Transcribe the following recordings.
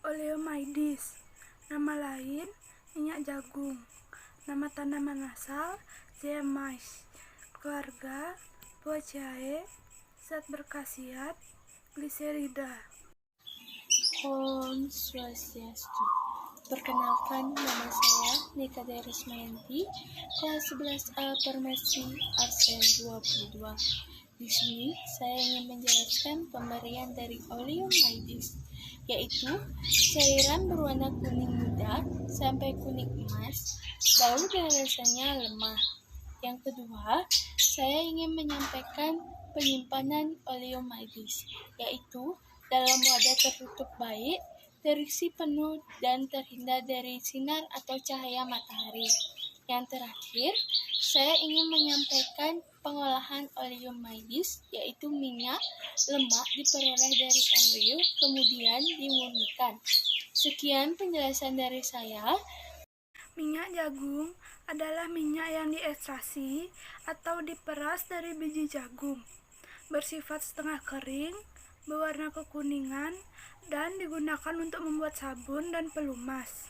Oleomydes. Nama lain, minyak jagung. Nama tanaman asal, Zea mays. Keluarga, Poaceae. Zat berkhasiat, gliserida. Om Swastiastu. Perkenalkan, nama saya Nika Darismayanti, kelas 11A Farmasi absen 22. Di sini saya ingin menjelaskan pemberian dari Oleomydes, yaitu cairan berwarna kuning muda sampai kuning emas, bau dan rasanya lemah. Yang kedua, saya ingin menyampaikan penyimpanan Oleomydes, yaitu dalam wadah tertutup baik, terisi penuh, dan terhindar dari sinar atau cahaya matahari. Yang terakhir, saya ingin menyampaikan pengolahan Oleomydes, yaitu minyak lemak diperoleh dari embrio, kemudian dimurnikan. Sekian penjelasan dari saya. Minyak jagung adalah minyak yang diekstraksi atau diperas dari biji jagung. Bersifat setengah kering, berwarna kekuningan, dan digunakan untuk membuat sabun dan pelumas.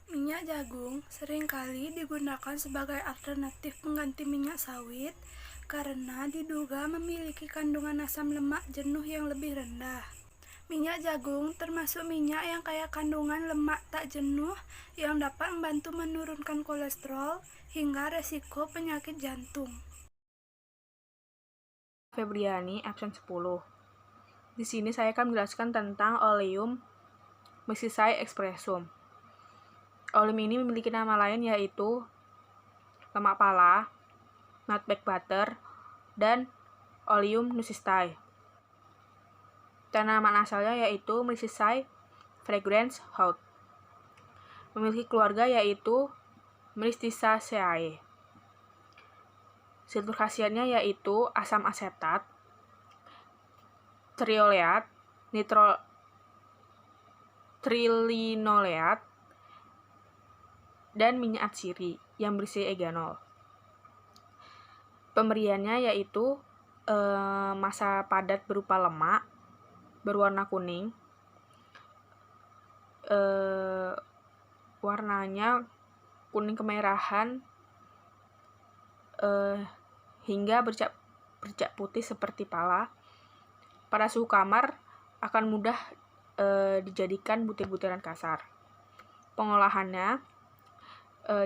Minyak jagung seringkali digunakan sebagai alternatif pengganti minyak sawit karena diduga memiliki kandungan asam lemak jenuh yang lebih rendah. Minyak jagung termasuk minyak yang kaya kandungan lemak tak jenuh yang dapat membantu menurunkan kolesterol hingga resiko penyakit jantung. Febriani, absen 10. Di sini saya akan menjelaskan tentang Oleum Mysicae expressum. Oleum ini memiliki nama lain yaitu lemak pala, nutmeg butter, dan Oleum nucistae. Tanaman asalnya yaitu Mysicae fragrans Hout. Memiliki keluarga yaitu Myristicaceae. Zat berkhasiatnya yaitu asam asetat, trioleat, trilinoleat, dan minyak atsiri yang berisi eganol. Pemberiannya yaitu massa padat berupa lemak berwarna kuning, warnanya kuning kemerahan hingga bercak putih seperti pala. Pada suhu kamar akan mudah dijadikan butir-butiran kasar. Pengolahannya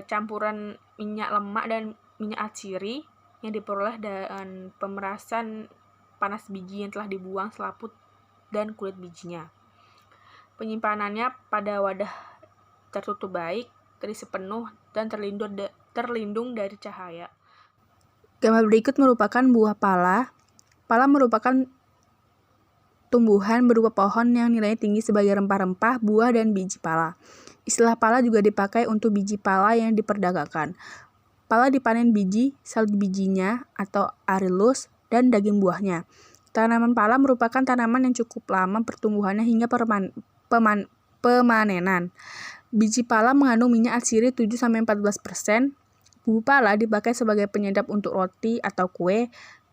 campuran minyak lemak dan minyak atsiri yang diperoleh dengan pemerasan panas biji yang telah dibuang selaput dan kulit bijinya. Penyimpanannya pada wadah tertutup baik, terisi penuh, dan terlindung dari cahaya. Gambar berikut merupakan buah pala. Pala merupakan tumbuhan berupa pohon yang nilainya tinggi sebagai rempah-rempah, buah, dan biji pala. Istilah pala juga dipakai untuk biji pala yang diperdagangkan. Pala dipanen biji, salju bijinya atau arillus, dan daging buahnya. Tanaman pala merupakan tanaman yang cukup lama pertumbuhannya hingga pemanenan. Biji pala mengandung minyak atsiri 7-14%. Bubuk pala dipakai sebagai penyedap untuk roti atau kue,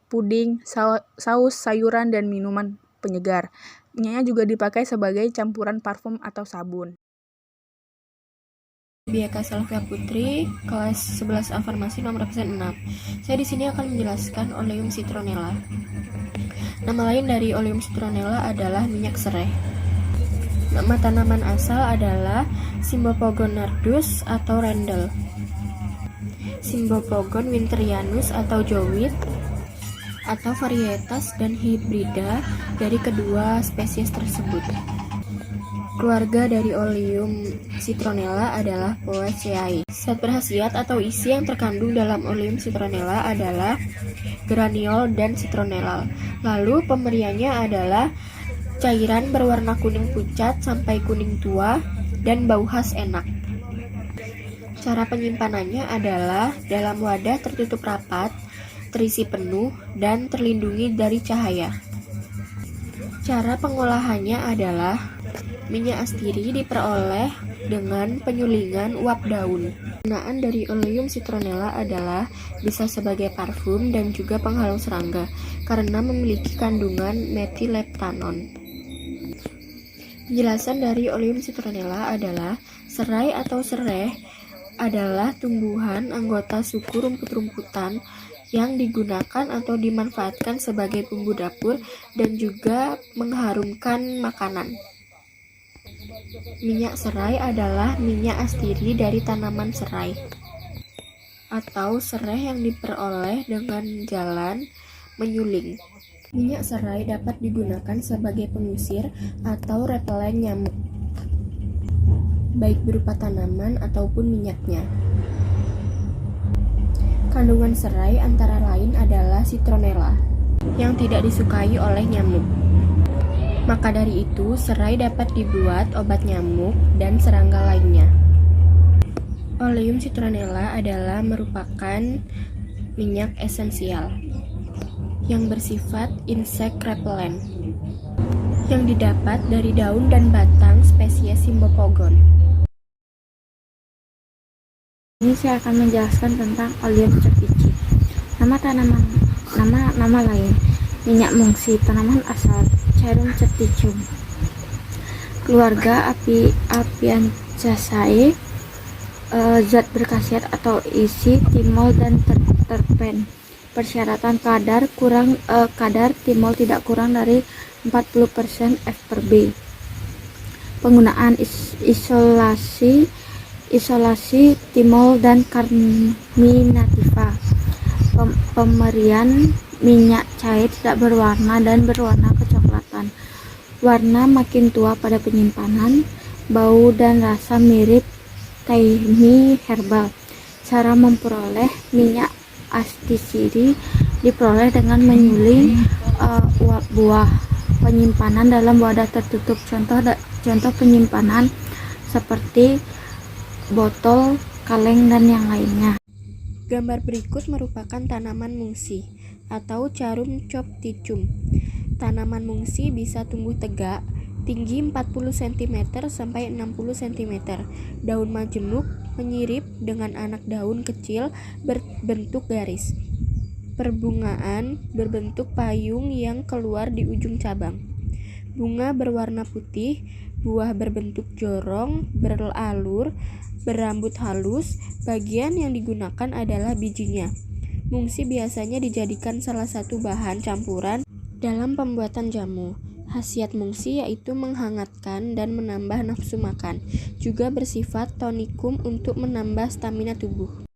puding, saus, sayuran, dan minuman penyegar. Minyaknya juga dipakai sebagai campuran parfum atau sabun. Biaka Salvia Putri, kelas 11A Farmasi nomor absen 6. Saya di sini akan menjelaskan Oleum citronella. Nama lain dari Oleum citronella adalah minyak serai. Nama tanaman asal adalah Cymbopogon nardus atau rendel, Cymbopogon winterianus atau jowit, atau varietas dan hibrida dari kedua spesies tersebut. Keluarga dari Oleum citronella adalah Poaceae. Zat berkhasiat atau isi yang terkandung dalam Oleum citronella adalah graniol dan citronellal. Lalu pemberiannya adalah cairan berwarna kuning pucat sampai kuning tua dan bau khas enak. Cara penyimpanannya adalah dalam wadah tertutup rapat, terisi penuh, dan terlindungi dari cahaya. Cara pengolahannya adalah minyak astiri diperoleh dengan penyulingan uap daun. Penggunaan dari Oleum citronella adalah bisa sebagai parfum dan juga penghalau serangga karena memiliki kandungan metileptanon. Penjelasan dari Oleum citronella adalah serai atau sereh adalah tumbuhan anggota suku rumput-rumputan yang digunakan atau dimanfaatkan sebagai bumbu dapur dan juga mengharumkan makanan. Minyak serai adalah minyak astiri dari tanaman serai atau sereh yang diperoleh dengan jalan menyuling. Minyak serai dapat digunakan sebagai pengusir atau repelen nyamuk, baik berupa tanaman ataupun minyaknya. Kandungan serai antara lain adalah citronella yang tidak disukai oleh nyamuk. Maka dari itu, serai dapat dibuat obat nyamuk dan serangga lainnya. Oleum citronella adalah merupakan minyak esensial yang bersifat insect repellent yang didapat dari daun dan batang spesies Cymbopogon. Ini saya akan menjelaskan tentang Oleum cepici. Nama lain minyak mungsi, tanaman asal Cerum ceticum, keluarga Apiantaceae, zat berkhasiat atau isi timol dan terpen. Persyaratan kadar timol tidak kurang dari 40% F/B. Penggunaan isolasi timol dan carminativa. Pemberian minyak cair tidak berwarna dan berwarna kecoklatan. Warna makin tua pada penyimpanan. Bau dan rasa mirip thyme herbal. Cara memperoleh minyak astisiri diperoleh dengan menyuling uap buah. Penyimpanan dalam wadah tertutup. Contoh penyimpanan seperti botol, kaleng, dan yang lainnya. Gambar berikut merupakan tanaman mungsi atau Carum copticum. Tanaman mungsi bisa tumbuh tegak, tinggi 40 cm sampai 60 cm. Daun majemuk menyirip dengan anak daun kecil berbentuk garis. Perbungaan berbentuk payung yang keluar di ujung cabang. Bunga berwarna putih, buah berbentuk jorong, beralur, berambut halus. Bagian yang digunakan adalah bijinya. Mungsi biasanya dijadikan salah satu bahan campuran dalam pembuatan jamu. Khasiat mungsi yaitu menghangatkan dan menambah nafsu makan. Juga bersifat tonikum untuk menambah stamina tubuh.